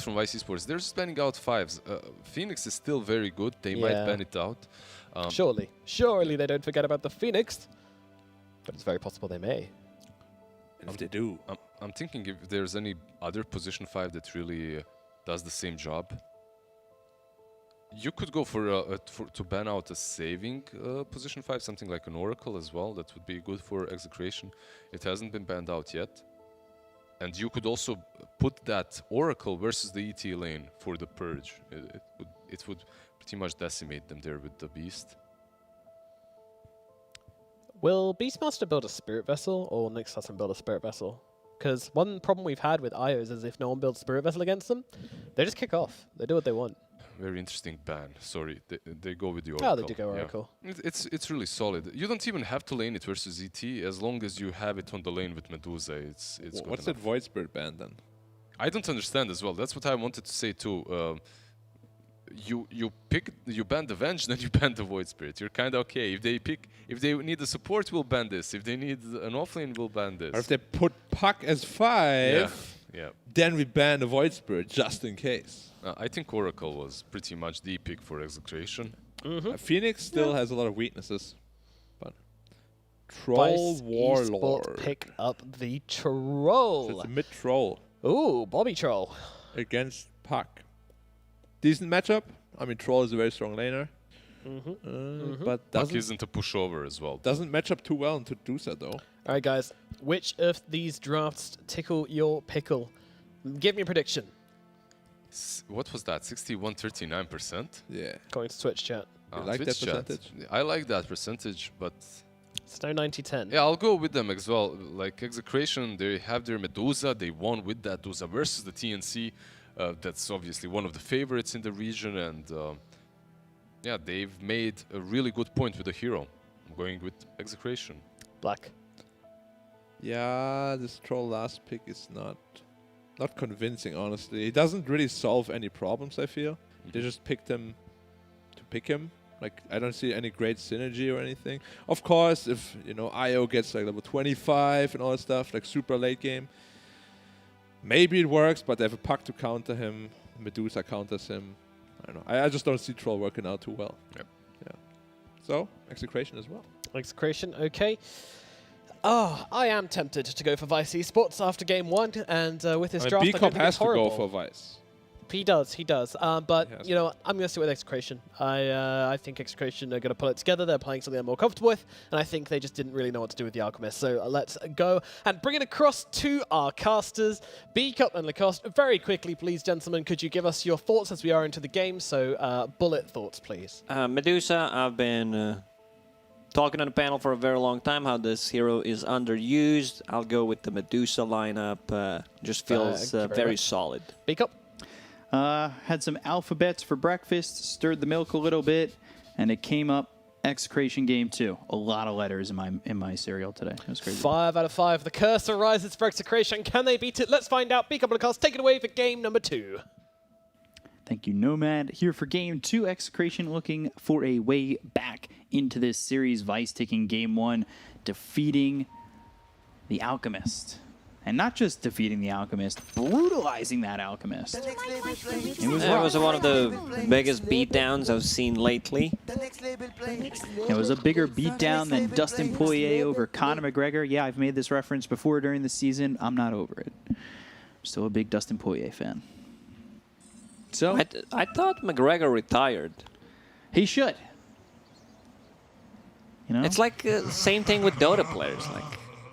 from Vice Esports. They're just banning out 5s. Phoenix is still very good. They might ban it out. Surely they don't forget about the Phoenix. But it's very possible they may. And if they do. I'm thinking if there's any other position 5 that really does the same job. You could go to ban out a saving position 5, something like an Oracle as well. That would be good for Execration. It hasn't been banned out yet. And you could also put that Oracle versus the ET lane for the Purge. It would pretty much decimate them there with the Beast. Will Beastmaster build a Spirit Vessel or Nyx doesn't build a Spirit Vessel? Because one problem we've had with IOs is if no one builds Spirit Vessel against them, they just kick off. They do what they want. Very interesting ban. Sorry, they go with the Oracle. Oh, they do go Oracle. Yeah. It's really solid. You don't even have to lane it versus ET as long as you have it on the lane with Medusa. It's good What's enough. that Void Spirit ban then? I don't understand as well. That's what I wanted to say too. You ban the Venge, then you ban the Void Spirit. You're kind of okay. If they need a support, we'll ban this. If they need an offlane, we'll ban this. Or if they put Puck as 5, then we ban the Void Spirit just in case. I think Oracle was pretty much the pick for Execration. Phoenix still has a lot of weaknesses, but Troll Warlord. Pick up the Troll. So it's a mid Troll. Ooh, Bobby Troll Against Puck. Decent matchup. I mean, Troll is a very strong laner. But Puck isn't a pushover as well. Doesn't match up too well into Dusa though. All right, guys. Which of these drafts tickle your pickle? Give me a prediction. What was that? 61-39%? Yeah. Going to Twitch chat. You like that percentage? I like that percentage, but it's no 90-10. Yeah, I'll go with them as well. Like Execration, they have their Medusa. They won with that Medusa versus the TNC. That's obviously one of the favorites in the region, and yeah, they've made a really good point with the hero. I'm going with Execration. Black. Yeah, this Troll last pick is not convincing, honestly. He doesn't really solve any problems, I feel. They just picked him to pick him. Like, I don't see any great synergy or anything. Of course, if, you know, IO gets like level 25 and all that stuff, like super late game, maybe it works, but they have a Puck to counter him. Medusa counters him. I don't know. I just don't see Troll working out too well. Yep. Yeah. So, Execration as well. Execration, okay. Oh, I am tempted to go for Vice Esports after game 1, and with this draft, B-Cop has to go for Vice. He does. But, you know, I'm going to stick with Execration. I think Execration are going to pull it together. They're playing something they're more comfortable with, and I think they just didn't really know what to do with the Alchemist. So let's go and bring it across to our casters. B-Cup and Lacoste, very quickly, please, gentlemen, could you give us your thoughts as we are into the game? So bullet thoughts, please. Medusa, I've been talking on the panel for a very long time how this hero is underused. I'll go with the Medusa lineup. Just feels very solid. B-Cup? Had some alphabets for breakfast, stirred the milk a little bit, and it came up Execration game 2. A lot of letters in my cereal today. It was crazy. 5 out of 5. The cursor rises for Execration. Can they beat it? Let's find out. B-Cup and Lacoste, take it away for game number 2. Thank you, Nomad. Here for game 2, Execration looking for a way back into this series. Vice taking game 1, defeating the Alchemist. And not just defeating the Alchemist, brutalizing that Alchemist. It was one of the biggest beatdowns I've seen lately. It was a bigger beatdown than Dustin Poirier over Conor McGregor. Yeah, I've made this reference before during the season. I'm not over it. I'm still a big Dustin Poirier fan. So I thought McGregor retired. He should. You know? It's like the same thing with Dota players. Like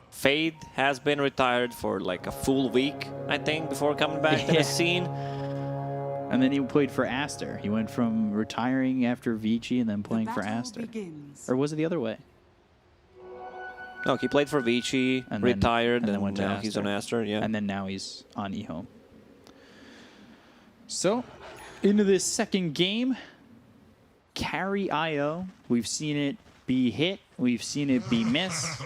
Fade has been retired for like a full week, I think, before coming back to the scene. And then he played for Aster. He went from retiring after Vici and then playing for Aster. Or was it the other way? No, he played for Vici, and retired, and then went to now he's on Aster, yeah. And then now he's on eHome. So, into this second game, carry IO. We've seen it be hit. We've seen it be miss.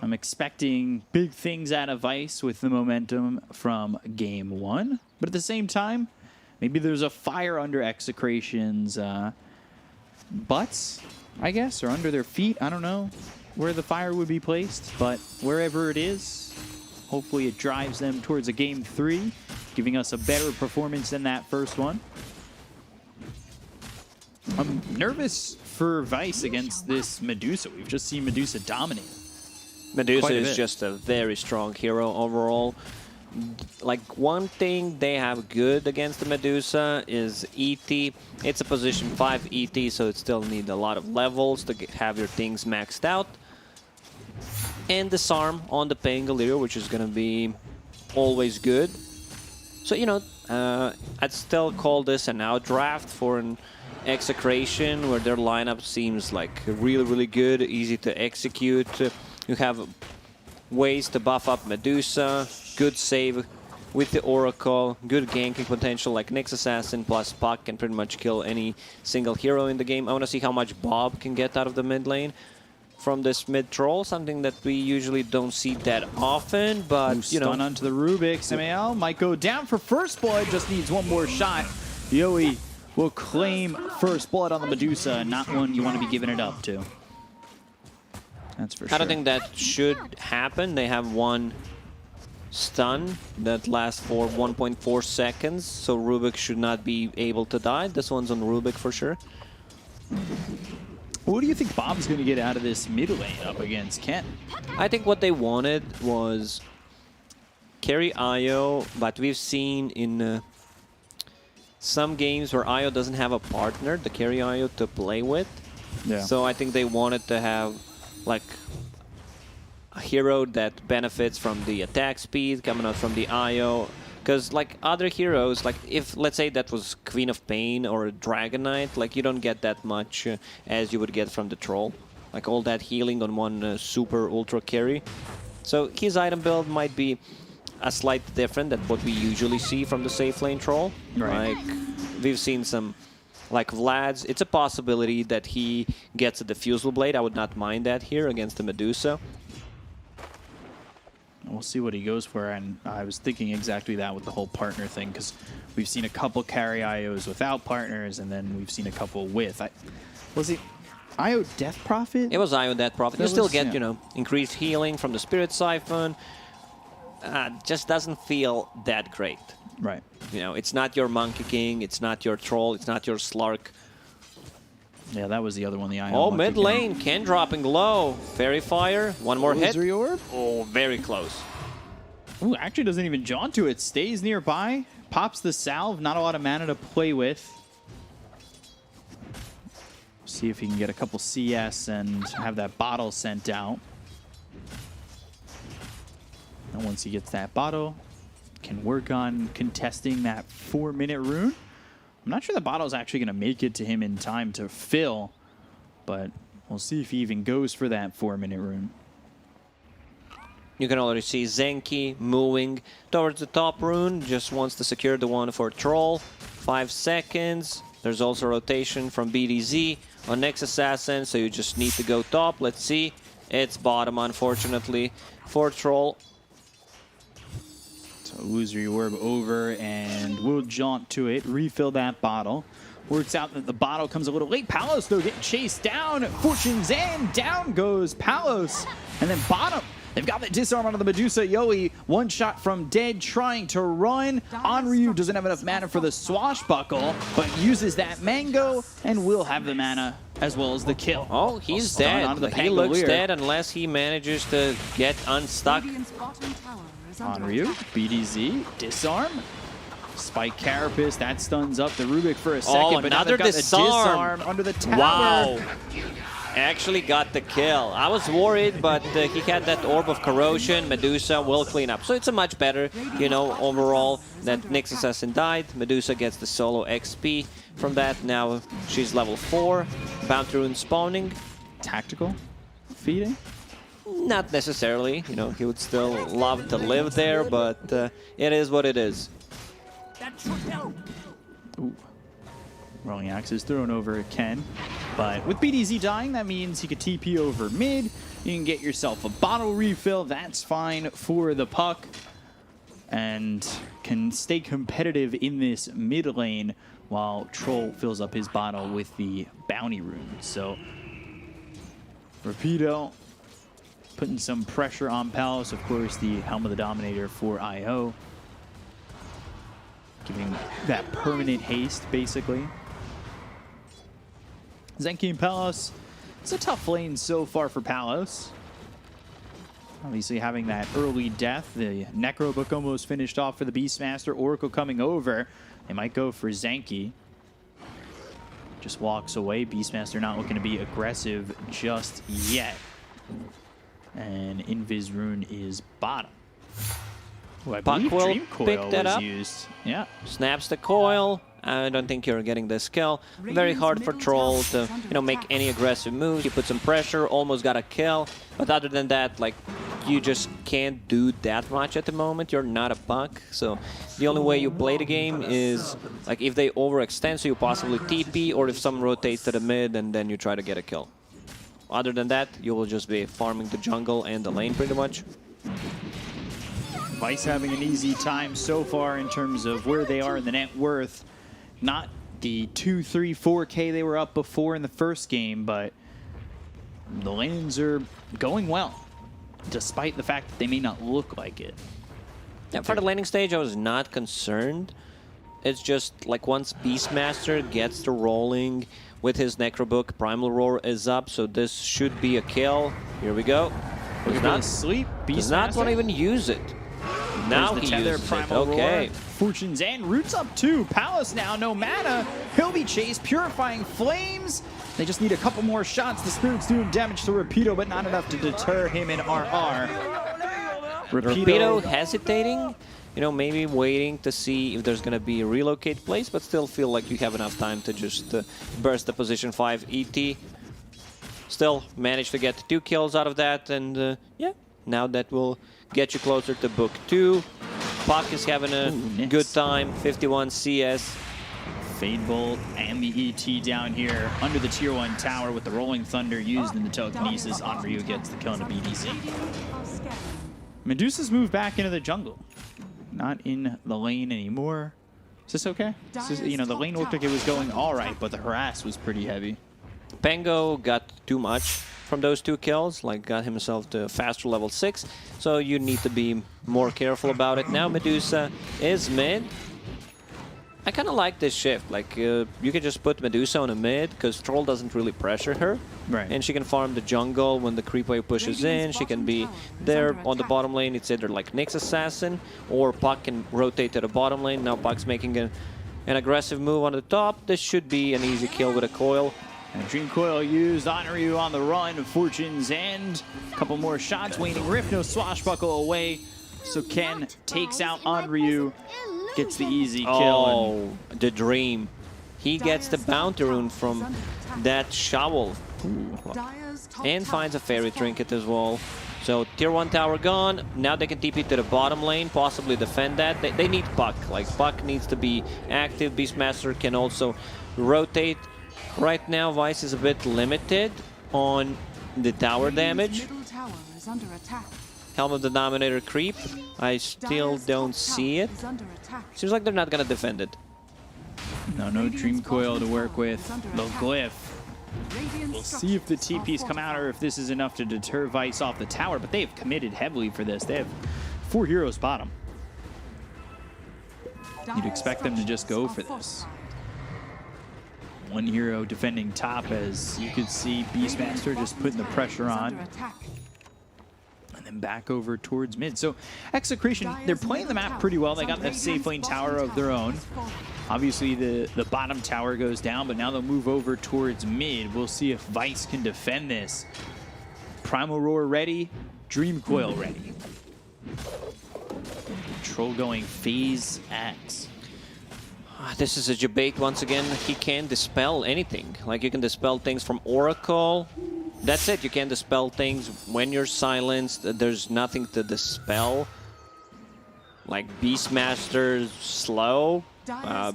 I'm expecting big things out of Vice with the momentum from game 1. But at the same time, maybe there's a fire under Execration's butts, I guess, or under their feet. I don't know where the fire would be placed, but wherever it is, hopefully it drives them towards a game 3 giving us a better performance than that first one. I'm nervous for Vice against this Medusa. We've just seen Medusa dominate. Medusa is just a very strong hero overall. Like, one thing they have good against the Medusa is ET. It's a position 5 ET, so it still needs a lot of levels to have your things maxed out. And Disarm on the Pangolier, which is going to be always good. So, you know, I'd still call this an outdraft for an Execration, where their lineup seems like really, really good, easy to execute. You have ways to buff up Medusa, good save with the Oracle, good ganking potential, like Nyx Assassin plus Puck can pretty much kill any single hero in the game. I want to see how much Bob can get out of the mid lane from this mid troll, something that we usually don't see that often, but you know. Stun onto the Rubik. MAL might go down for first blood, just needs one more shot. Yoey will claim first blood on the Medusa, not one you want to be giving it up to. That's for sure. I don't think that should happen. They have one stun that lasts for 1.4 seconds, so Rubik should not be able to die. This one's on Rubik for sure. What do you think Bob's going to get out of this mid lane up against Ken? I think what they wanted was carry Io, but we've seen in some games where Io doesn't have a partner to carry Io to play with. Yeah. So I think they wanted to have like a hero that benefits from the attack speed coming out from the Io. Because like other heroes, like if let's say that was Queen of Pain or a Dragon Knight, like you don't get that much as you would get from the Troll. Like all that healing on one super ultra carry. So his item build might be a slight different than what we usually see from the safe lane Troll. Right. Like we've seen some, like Vlad's, it's a possibility that he gets a Diffusal Blade. I would not mind that here against the Medusa. We'll see what he goes for, and I was thinking exactly that with the whole partner thing, because we've seen a couple carry IOs without partners, and then we've seen a couple with. Was it IO Death Prophet? It was IO Death Prophet. You That still was- get, yeah. you know, increased healing from the Spirit Siphon. Just doesn't feel that great. Right. You know, it's not your Monkey King, it's not your Troll, it's not your Slark. Yeah, that was the other one, the IO. Oh, Monkey mid King. lane, Ken dropping low. Fairy Fire, one more hit. Illusory Orb? Oh, very close. Ooh, actually doesn't even jaunt to it. Stays nearby. Pops the salve. Not a lot of mana to play with. See if he can get a couple CS and have that bottle sent out. And once he gets that bottle, can work on contesting that 4-minute rune. I'm not sure the bottle's actually going to make it to him in time to fill, but we'll see if he even goes for that 4-minute rune. You can already see Zenki moving towards the top rune. Just wants to secure the one for Troll. 5 seconds. There's also rotation from BDZ on Nyx Assassin, so you just need to go top. Let's see. It's bottom, unfortunately, for Troll. So Illusory Orb over, and we'll jaunt to it, refill that bottle. Works out that the bottle comes a little late. Palos, though, getting chased down. Fortune's in. Down goes Palos. And then bottom. They've got the disarm onto the Medusa. Yoey, one shot from dead, trying to run. Onryu doesn't have enough mana for the swashbuckle, but uses that mango and will have the mana as well as the kill. Oh, he's Stun dead. onto the He looks Pangolier. dead unless he manages to get unstuck. Onryu, BDZ, disarm. Spike Carapace, that stuns up the Rubik for a second, but now another they've got disarm. the disarm under the tower. Wow. Actually got the kill. I was worried, but he had that Orb of Corrosion. Medusa will clean up. So it's a much better, you know, overall that Nyx Assassin died. Medusa gets the solo XP from that. Now she's level 4. Bounty Rune spawning. Tactical feeding? Not necessarily. You know, he would still love to live there, but it is what it is. Ooh. Rolling Axe is thrown over Ken. But with BDZ dying, that means he could TP over mid. You can get yourself a bottle refill. That's fine for the puck. And can stay competitive in this mid lane while Troll fills up his bottle with the bounty rune. So, Rapido putting some pressure on Palos. Of course, the Helm of the Dominator for IO. giving that permanent haste, basically. Zenki and Palos. It's a tough lane so far for Palos. Obviously having that early death. The Necro Book almost finished off for the Beastmaster. Oracle coming over. They might go for Zenki. Just walks away. Beastmaster not looking to be aggressive just yet. And Invis Rune is bottom. Oh, I believe Dream Coil was used. Yeah. Snaps the coil. I don't think you're getting this kill. Very hard for Troll to, make any aggressive moves. He put some pressure, almost got a kill. But other than that, like, you just can't do that much at the moment. You're not a Puck. So the only way you play the game is, like, if they overextend, so you possibly TP, or if someone rotates to the mid and then you try to get a kill. Other than that, you will just be farming the jungle and the lane pretty much. Vice having an easy time so far in terms of where they are in the net worth. Not the 2, 3, 4K they were up before in the first game, but the lanes are going well, despite the fact that they may not look like it. Yeah, for the laning stage, I was not concerned. It's just like once Beastmaster gets to rolling with his Necrobook, Primal Roar is up, so this should be a kill. Here we go. Does not sleep. Does not want to even use it. Now he uses it. Okay. Fortune's End roots up too. Palace now, no mana. He'll be chased. Purifying Flames. They just need a couple more shots. The Spirit's doing damage to Rapido, but not enough to deter him in RR. Rapido hesitating. Maybe waiting to see if there's going to be a relocate place, but still feel like you have enough time to just burst the position 5 ET. Still managed to get 2 kills out of that, and yeah, now that will get you closer to Book 2. Puck is having a good time, 51 CS. Fade Bolt and the ET down here under the Tier 1 tower with the Rolling Thunder used in the telekinesis. Onryu gets the kill in the BDC. Medusa's moved back into the jungle. Not in the lane anymore. Is this okay? The lane looked like it was going all right, but the harass was pretty heavy. Pango got too much from those 2 kills, like got himself to faster level 6, so you need to be more careful about it. Now Medusa is mid. I kind of like this shift, like you can just put Medusa on a mid, because Troll doesn't really pressure her. Right. And she can farm the jungle when the creep wave pushes in. She can be there on the bottom lane. It's either like Nyx Assassin, or Puck can rotate to the bottom lane. Now Puck's making an aggressive move on the top. This should be an easy kill with a coil. And Dream Coil used. Onryu on the run. Fortune's End. A couple more shots. Waning Rift. No swashbuckle away. So Ken takes out Onryu. Gets the easy kill. Oh, the dream. He gets the bounty rune from that shovel. Ooh. And finds a fairy trinket as well. So Tier 1 tower gone. Now they can TP to the bottom lane, possibly defend that. They need Puck. Like, Puck needs to be active. Beastmaster can also rotate. Right now, Vice is a bit limited on the tower damage. Helm of the Dominator creep. I still don't see it. Seems like they're not going to defend it. No Dream Coil to work with. The Glyph. We'll see if the TPs come out or if this is enough to deter Vice off the tower, but they've committed heavily for this. They have 4 heroes bottom. You'd expect them to just go for this. 1 hero defending top, as you could see Beastmaster just putting the pressure on. And then back over towards mid. So Execration, they're playing the map pretty well. They got that safe lane tower of their own. Obviously the bottom tower goes down, but now they'll move over towards mid. We'll see if Vice can defend this. Primal Roar ready, Dream Coil ready. Troll going Phase X. This is a debate once again. He can dispel anything. Like, you can dispel things from Oracle. That's it. You can dispel things when you're silenced. There's nothing to dispel. Like Beastmaster slow. That's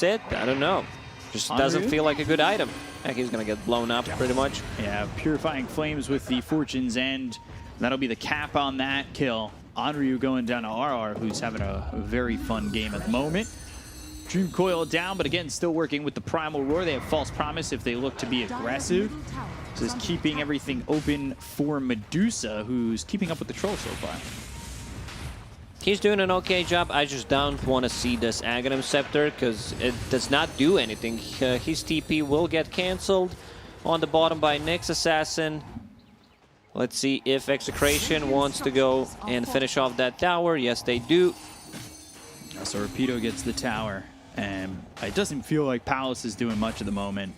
it. I don't know. Just doesn't feel like a good item. Like, he's gonna get blown up pretty much. Yeah, Purifying Flames with the Fortune's End. That'll be the cap on that kill. Onryu going down to RR, who's having a very fun game at the moment. Dream Coil down, but again, still working with the Primal Roar. They have False Promise if they look to be aggressive. Just keeping everything open for Medusa, who's keeping up with the Troll so far. He's doing an okay job. I just don't want to see this Aghanim Scepter because it does not do anything. His TP will get cancelled on the bottom by Nyx Assassin. Let's see if Execration wants to go and finish off that tower. Yes, they do. So Rapido gets the tower, and it doesn't feel like Palace is doing much at the moment.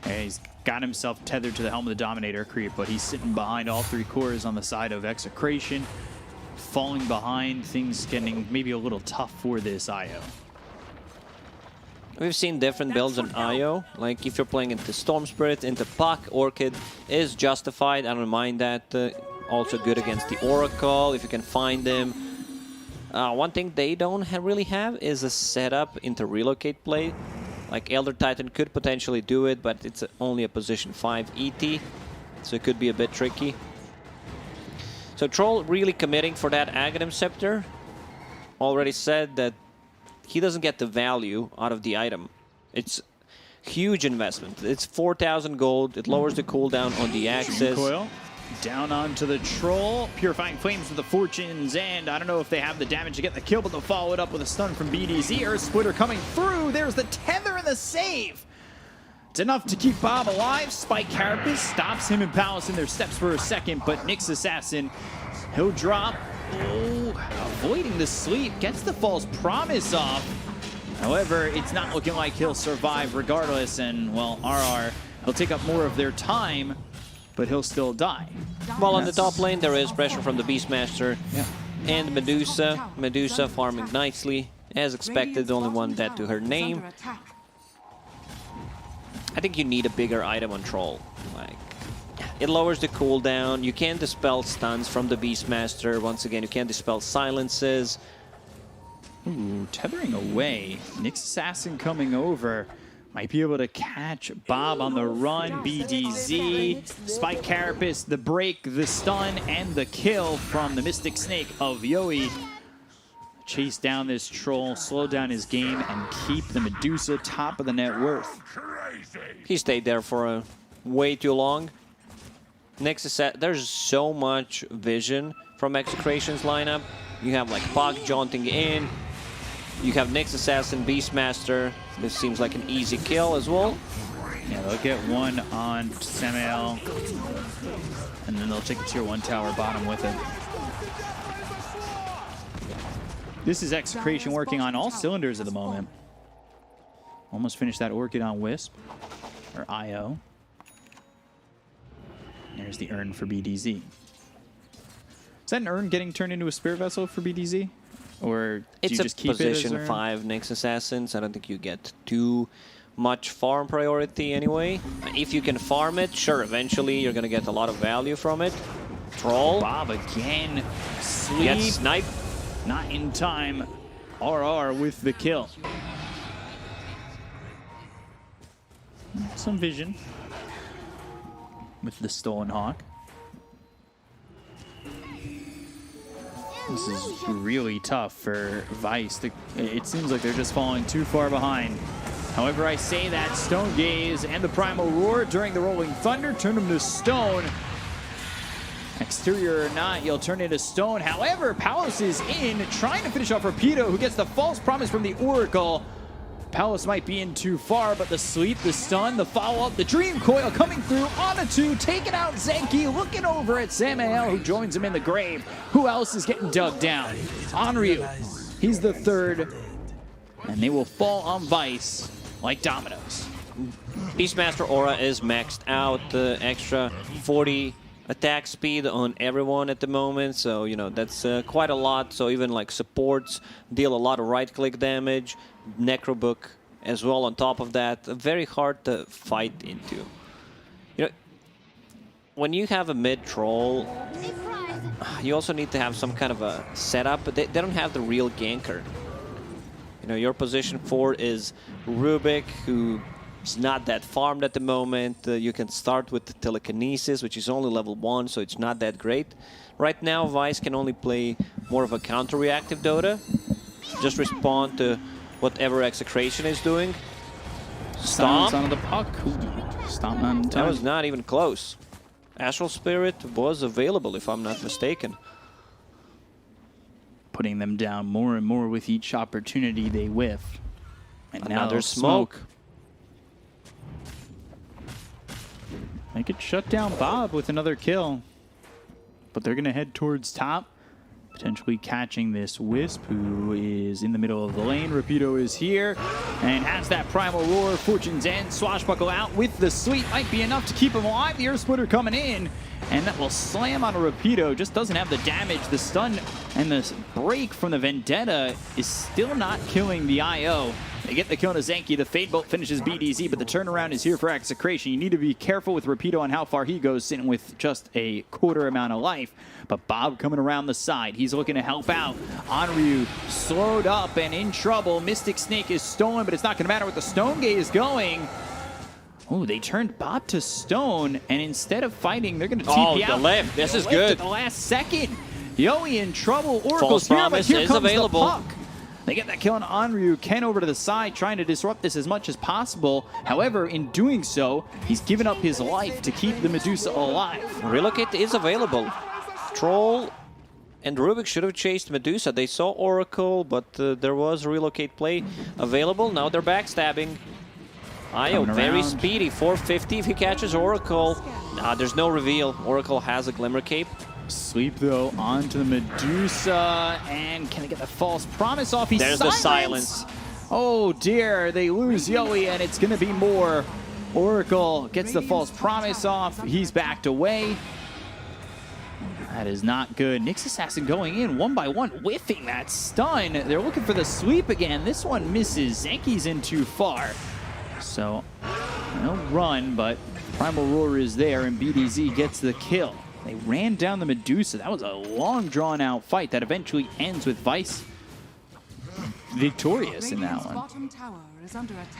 He's got himself tethered to the Helm of the Dominator creep, but he's sitting behind all 3 cores on the side of Execration. Falling behind, things getting maybe a little tough for this IO. We've seen different builds on IO. Like if you're playing into Storm Spirit, into Puck, Orchid is justified. I don't mind that. Also good against the Oracle if you can find them. One thing they don't really have is a setup into relocate play. Like Elder Titan could potentially do it, but it's only a position 5 ET, so it could be a bit tricky. So Troll really committing for that Aghanim Scepter. Already said that he doesn't get the value out of the item. It's huge investment. It's 4,000 gold. It lowers the cooldown on the Axis. Coil down onto the Troll. Purifying Flames with the Fortunes, and I don't know if they have the damage to get the kill, but they'll follow it up with a stun from BDZ. Earth Splitter coming through. There's the tether and the save. It's enough to keep Bob alive. Spike Carapace stops him and Palace in their steps for a second, but Nyx Assassin, he'll drop. Oh, avoiding the sleep, gets the false promise off. However, it's not looking like he'll survive regardless, and, well, RR, he'll take up more of their time, but he'll still die. Well, on the top lane, there is pressure from the Beastmaster and Medusa. Medusa farming nicely. As expected, only one dead to her name. I think you need a bigger item on Troll. Like, it lowers the cooldown. You can dispel stuns from the Beastmaster. Once again, you can dispel silences. Ooh, tethering away. Nyx Assassin coming over. Might be able to catch Bob on the run. BDZ, Spike Carapace, the break, the stun, and the kill from the Mystic Snake of Yoi. Chase down this Troll, slow down his game, and keep the Medusa top of the net worth. He stayed there for way too long. There's so much vision from Execration's lineup. You have like Puck jaunting in. You have Nyx Assassin, Beastmaster. This seems like an easy kill as well. Yeah, they'll get one on Samael, and then they'll take the tier 1 tower bottom with it. This is Execration working on all cylinders at the moment. Almost finished that Orchid on Wisp, or IO. There's the urn for BDZ. Is that an urn getting turned into a Spirit Vessel for BDZ? Or do you just keep it as position urn? 5 Nyx Assassins. I don't think you get too much farm priority anyway. If you can farm it, sure, eventually you're going to get a lot of value from it. Troll. Bob again. Sleep. Gets sniped. Not in time. RR with the kill. Some vision with the Stolen Hawk. This is really tough for Vice. It seems like they're just falling too far behind. However, I say that Stone Gaze and the Primal Roar during the Rolling Thunder turn them to stone. Exterior or not, you'll turn into stone. However, Palace is in, trying to finish off Rapido, who gets the false promise from the Oracle. Palace might be in too far, but the sleep, the stun, the follow-up, the Dream Coil coming through on a 2, taking out Zenki, looking over at Samael, who joins him in the grave. Who else is getting dug down? Onryu, he's the 3rd, and they will fall on Vice like dominoes. Beastmaster Aura is maxed out, the extra 40 attack speed on everyone at the moment, so you know that's quite a lot. So even like supports deal a lot of right-click damage, Necrobook as well on top of that. Very hard to fight into. You know, when you have a mid troll, you also need to have some kind of a setup, but they don't have the real ganker. You know, your position 4 is Rubik, who is not that farmed at the moment. You can start with the Telekinesis, which is only level 1, so it's not that great. Right now, Vice can only play more of a counter-reactive Dota. Just respond to whatever Execration is doing. Stomp. On the puck. Stomp on time. That was not even close. Astral Spirit was available, if I'm not mistaken. putting them down more and more with each opportunity they whiff. And now Another there's smoke. They could shut down Bob with another kill. But they're going to head towards top, potentially catching this Wisp, who is in the middle of the lane. Rapido is here and has that Primal Roar. Fortune's End, Swashbuckle out with the sweep. Might be enough to keep him alive. The Earth Splitter coming in, and that will slam on a Rapido. Just doesn't have the damage. The stun and the break from the Vendetta is still not killing the IO. They get the kill on Zenki. The Fade Bolt finishes BDZ, but the turnaround is here for Execration. You need to be careful with Rapido on how far he goes, sitting with just a quarter amount of life. But Bob coming around the side. He's looking to help out. Onryu slowed up and in trouble. Mystic Snake is stolen, but it's not going to matter what the Stone Gate is going. Oh, they turned Bob to stone, and instead of fighting, they're going to TP out. Oh, the lift. This is lift good. At the last second. Yowie in trouble. Oracle's False here, but Promise here is comes available. the puck. They get that kill on Onryu. Ken over to the side, trying to disrupt this as much as possible. However, in doing so, he's given up his life to keep the Medusa alive. Relocate is available. Troll and Rubik should have chased Medusa. They saw Oracle, but there was a relocate play available. Now they're backstabbing. Io very speedy, 450 if he catches Oracle. There's no reveal. Oracle has a Glimmer Cape. Sweep, though, onto the Medusa, and can they get the false promise off? He's There's the silence. Oh, dear. They lose Yowie, and it's going to be more. Oracle gets the false promise off. He's backed away. That is not good. Nyx Assassin going in one by one, whiffing that stun. They're looking for the sweep again. This one misses. Zenki's in too far. So, no run, but Primal Roar is there, and BDZ gets the kill. They ran down the Medusa. That was a long, drawn-out fight that eventually ends with Vice victorious in that one.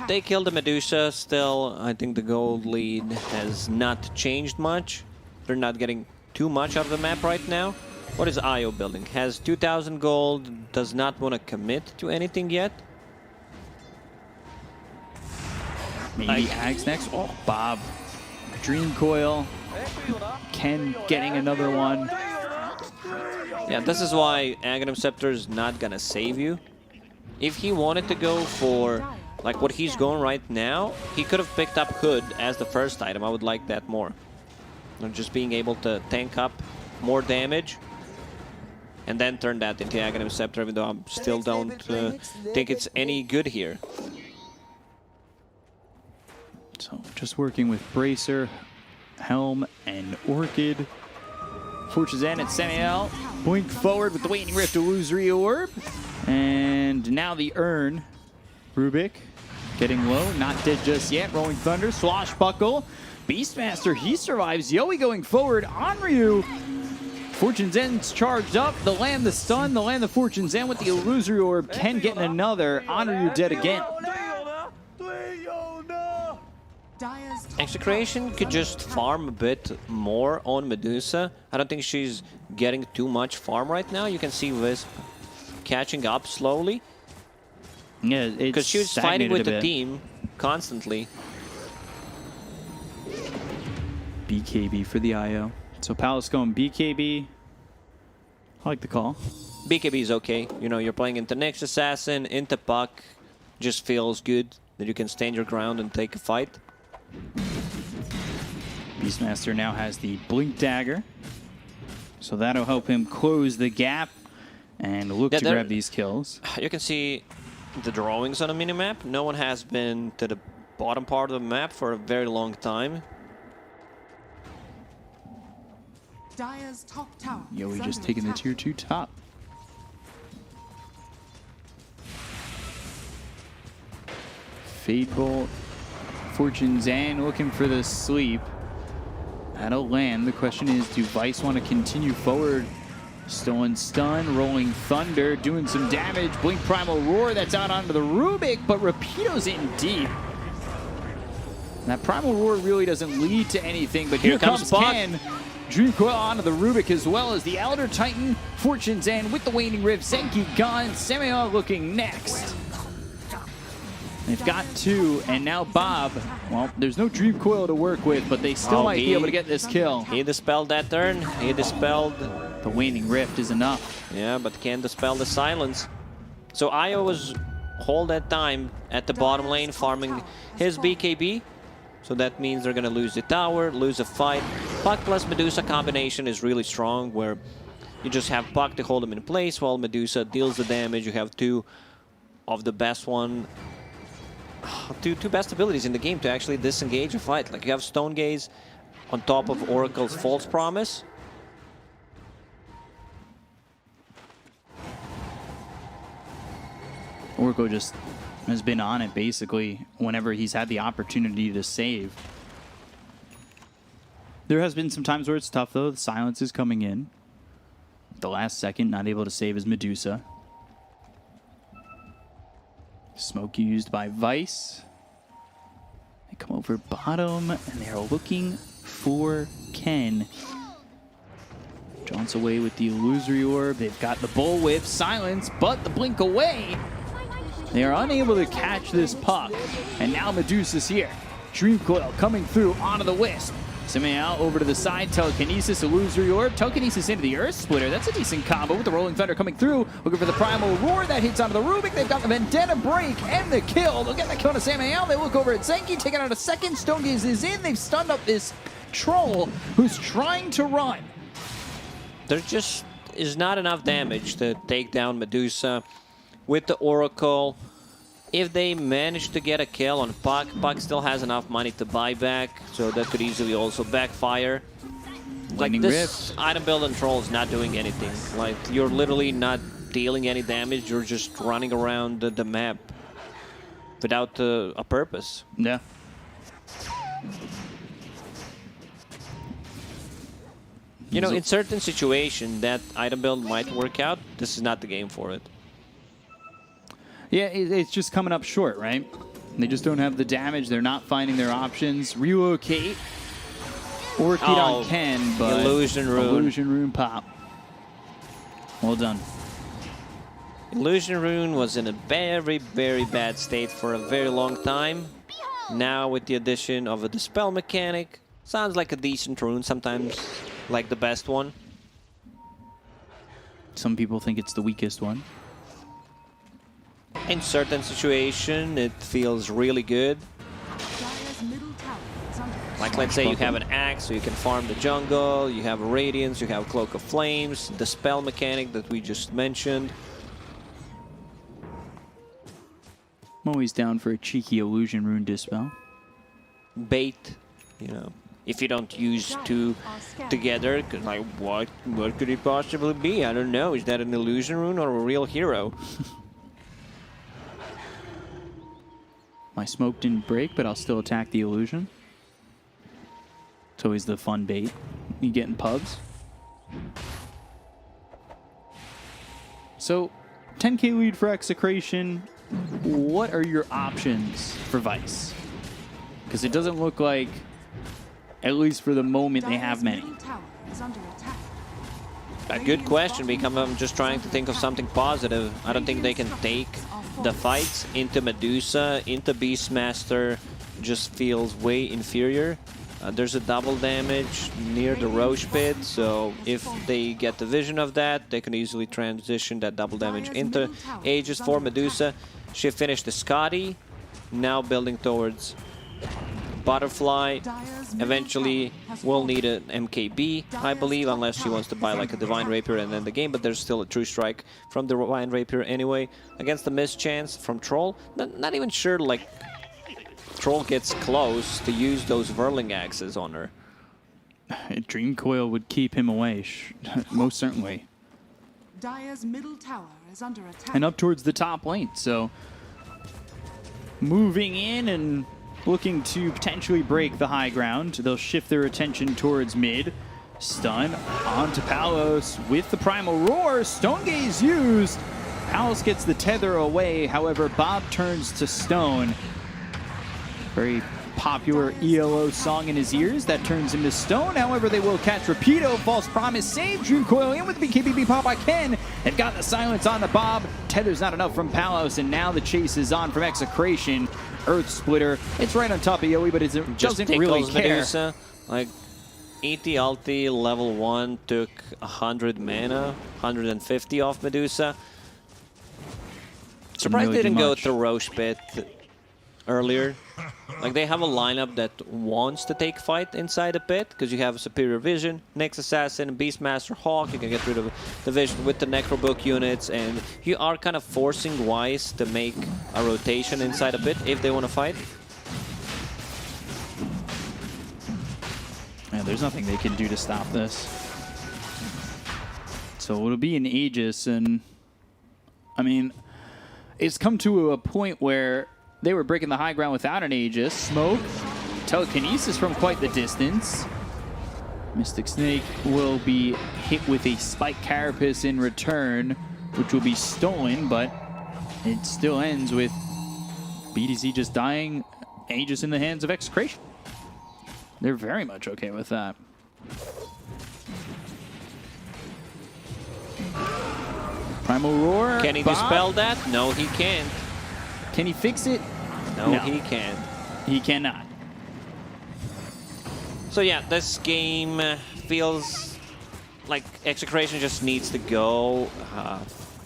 They killed the Medusa. Still, I think the gold lead has not changed much. They're not getting too much of the map right now. What is IO building? Has 2,000 gold, does not want to commit to anything yet. Maybe Ags next. Oh, Bob. Dream Coil. Ken getting another one. Yeah, this is why Aghanim Scepter is not gonna save you. If he wanted to go for like what he's going right now, he could have picked up Hood as the first item. I would like that more. Just being able to tank up more damage and then turn that into Aghanim Scepter, even though I still don't think it's any good here. So just working with Bracer, Helm, and Orchid. Fortune's End at Semiel. Blink forward with the Waning Rift Illusory Orb. And now the Urn. Rubik getting low, not dead just yet. Rolling Thunder, Swashbuckle. Beastmaster, he survives. Yowie going forward. Onryu. Fortune's End's charged up. The land the stun, the land the Fortune's End with the Illusory Orb. Ken getting another. Onryu dead again. Execration could just farm a bit more on Medusa. I don't think she's getting too much farm right now. You can see Wisp catching up slowly. Yeah, because she was fighting with the team constantly. BKB for the IO. So Palace going BKB. I like the call. BKB is okay. You know, you're playing into Nyx Assassin, into Puck. Just feels good that you can stand your ground and take a fight. Beastmaster now has the Blink Dagger. So that'll help him close the gap and look to grab these kills. You can see the drawings on a minimap. No one has been to the bottom part of the map for a very long time. Yowie just taking the tier 2 top. Fade Bolt. Fortune's End looking for the sleep. That'll land. The question is, do Vice want to continue forward? Stolen Stun, Rolling Thunder, doing some damage. Blink Primal Roar, that's out onto the Rubik, but Rapido's in deep. That Primal Roar really doesn't lead to anything, but here comes Ken. Dream Coil onto the Rubik as well as the Elder Titan. Fortune's End with the Waning Rift. Zenki gone. Semio looking next. They've got two, and now Bob. Well, there's no Dream Coil to work with, but they still might be able to get this kill. He dispelled that turn. He dispelled The waning rift is enough. Yeah, but can't dispel the silence. So Io was whole that time at the bottom lane farming his BKB. So that means they're gonna lose the tower, lose a fight. Puck plus Medusa combination is really strong, where you just have Puck to hold him in place while Medusa deals the damage. You have two of the best two best abilities in the game to actually disengage a fight. Like you have Stone Gaze on top of Oracle's False Promise. Oracle just has been on it basically whenever he's had the opportunity to save. There has been some times where it's tough though. The silence is coming in. The last second, not able to save his Medusa. Smoke used by Vice. They come over bottom and they're looking for Ken. Jaunts away with the illusory orb. They've got the bullwhip, silence, but the blink away. They are unable to catch this puck. And now Medusa's here. Dream Coil coming through onto the Wisp. Simeon over to the side, Telekinesis, Illusory Orb, Telekinesis into the Earth Splitter. That's a decent combo with the Rolling Thunder coming through. Looking for the Primal Roar that hits onto the Rubik. They've got the Vendetta Break and the kill. They'll get the kill to Simeon. They look over at Zenki, taking out a second. Stone Gaze is in. They've stunned up this Troll who's trying to run. There just is not enough damage to take down Medusa with the Oracle. If they manage to get a kill on Puck, Puck still has enough money to buy back, so that could easily also backfire. Like this item build and Troll is not doing anything. Like you're literally not dealing any damage, you're just running around the map without a purpose. Yeah. You know, in certain situations that item build might work out. This is not the game for it. Yeah, it's just coming up short, right? They just don't have the damage. They're not finding their options. Relocate. Orchid on Ken, but Illusion Rune. Illusion Rune pop. Well done. Illusion Rune was in a very, very bad state for a very long time. Now with the addition of a Dispel mechanic, sounds like a decent rune, sometimes like the best one. Some people think it's the weakest one. In certain situations, it feels really good. Like, let's say you have an axe, so you can farm the jungle, you have a Radiance, you have Cloak of Flames, the spell mechanic that we just mentioned. I'm always down for a cheeky Illusion Rune Dispel. Bait, you know, if you don't use two together, like what could it possibly be? I don't know. Is that an Illusion Rune or a real hero? My smoke didn't break, but I'll still attack the illusion. It's always the fun bait. You getting pubs. So, 10k lead for Execration. What are your options for Vice? Because it doesn't look like, at least for the moment, they have many. A good question, because I'm just trying to think of something positive. I don't think they can take the fights into Medusa, into Beastmaster, just feels way inferior. There's a double damage near the Roche Pit, so if they get the vision of that, they can easily transition that double damage into Aegis for Medusa. She finished the Scotty, now building towards Butterfly. Eventually will need an MKB, I believe, unless she wants to buy like a Divine Rapier and end the game, but there's still a True Strike from the Divine Rapier anyway. Against the mischance from Troll, not even sure like Troll gets close to use those Whirling Axes on her. Dream Coil would keep him away, most certainly. Dire's middle tower is under attack. And up towards the top lane, so moving in and looking to potentially break the high ground. They'll shift their attention towards mid. Stun onto Palos with the Primal Roar. Stone Gaze used. Palos gets the tether away. However, Bob turns to Stone. Very popular ELO song in his ears. That turns him to Stone. However, they will catch Rapido. False Promise save. Dream Coil in with the BKB pop by Ken. They've got the silence on the Bob. Tether's not enough from Palos, and now the chase is on from Execration. Earth Splitter. It's right on top of Yowie, but it doesn't really care. Medusa. Like, ET ulti level 1 took 100 mana, 150 off Medusa. Surprised they didn't go to Roche Pit earlier. Like, they have a lineup that wants to take fight inside the pit, because you have Superior Vision, Nyx Assassin, Beastmaster, Hawk. You can get rid of the Vision with the Necrobook units, and you are kind of forcing Wise to make a rotation inside the pit if they want to fight. Yeah, there's nothing they can do to stop this. So it'll be an Aegis, and I mean, it's come to a point where they were breaking the high ground without an Aegis. Smoke, telekinesis from quite the distance. Mystic Snake will be hit with a Spike Carapace in return, which will be stolen, but it still ends with BDC just dying. Aegis in the hands of Execration. They're very much okay with that. Primal Roar. Can he dispel that? No, he can't. Can he fix it? No, he can't. He cannot. So yeah, this game feels like Execration just needs to go,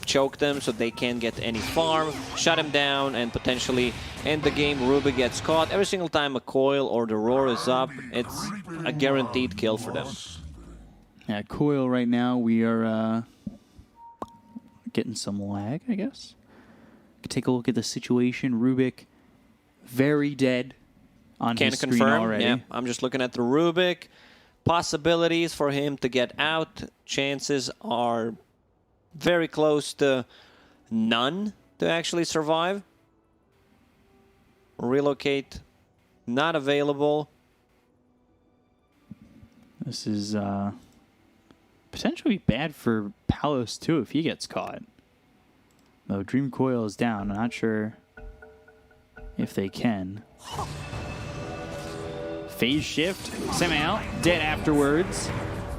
choke them so they can't get any farm, shut him down, and potentially end the game. Ruby gets caught. Every single time a coil or the roar is up, it's a guaranteed kill for them. Yeah, coil right now, we are getting some lag, I guess. Take a look at the situation. Rubik, very dead on his screen confirm already. Yeah, I'm just looking at the Rubik. Possibilities for him to get out. Chances are very close to none to actually survive. Relocate, not available. This is potentially bad for Palos too if he gets caught. Though Dream Coil is down, I'm not sure if they can. Phase shift, Samael, dead afterwards.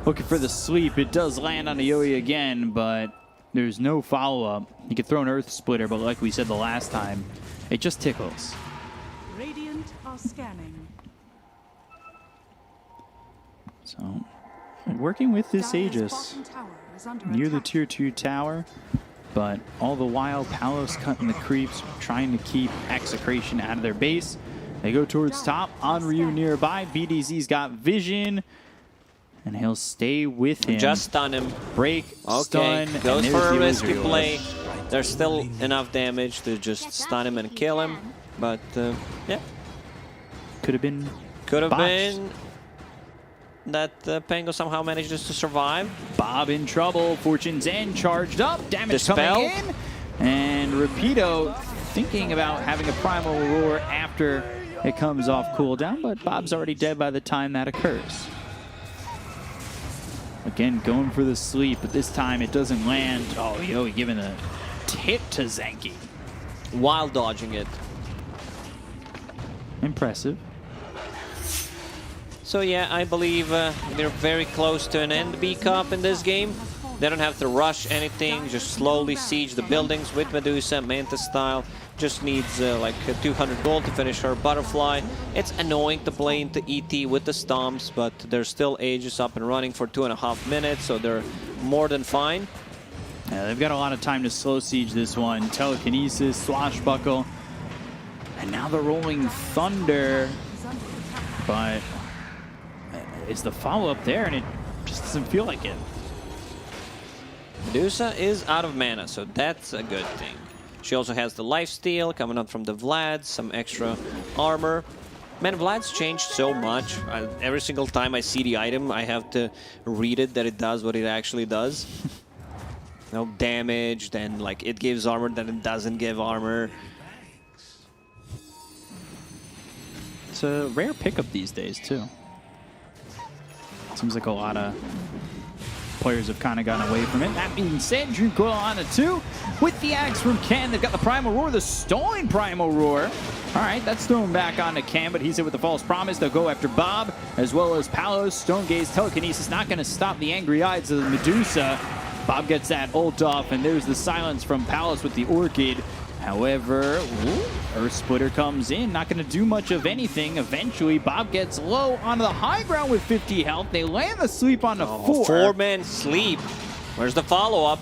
Looking for the sleep. It does land on Aoi again, but there's no follow-up. You could throw an Earth Splitter, but like we said the last time, it just tickles. Radiant are scanning. So, working with this Aegis near the tier 2 tower, but all the while, Palos cutting the creeps, trying to keep Execration out of their base. They go towards top, on Ryu nearby. BDZ's got vision, and he'll stay with him. Just stun him. Break, okay. stun, goes and for a there's the risky Ozuriel. play. There's still enough damage to just stun him and kill him, but yeah. Could have been Could have botched. been that Pango somehow manages to survive. Bob in trouble. Fortune's End charged up. Damage Dispel. coming in. And Rapido thinking about having a Primal Roar after it comes off cooldown, but Bob's already dead by the time that occurs. Again, going for the sleep, but this time it doesn't land. Oh, Yoi giving a tip to Zenki. While dodging it. Impressive. So yeah, I believe they're very close to an end B-Cup in this game. They don't have to rush anything, just slowly siege the buildings with Medusa, Mantis style. Just needs like 200 gold to finish her Butterfly. It's annoying to play into ET with the Stomps, but they're still Aegis up and running for 2.5 minutes, so they're more than fine. Yeah, they've got a lot of time to slow siege this one. Telekinesis, Swashbuckle, and now the Rolling Thunder. But is the follow-up there, and it just doesn't feel like it. Medusa is out of mana, so that's a good thing. She also has the lifesteal coming up from the Vlad, some extra armor. Man, Vlad's changed so much. Every single time I see the item, I have to read it that it does what it actually does. No damage, then like it gives armor, then it doesn't give armor. It's a rare pickup these days, too. Seems like a lot of players have kind of gotten away from it. That being said, Dream Coil on a 2 with the axe from Ken. They've got the Primal Roar, the stolen Primal Roar. All right, that's thrown back onto Ken, but he's hit with the False Promise. They'll go after Bob, as well as Palos. Stone Gaze, Telekinesis, not going to stop the angry eyes of the Medusa. Bob gets that ult off, and there's the silence from Palos with the Orchid. However, Earth Splitter comes in, not going to do much of anything. Eventually, Bob gets low onto the high ground with 50 health. They land the sleep on the 4. 4-man sleep. Where's the follow-up?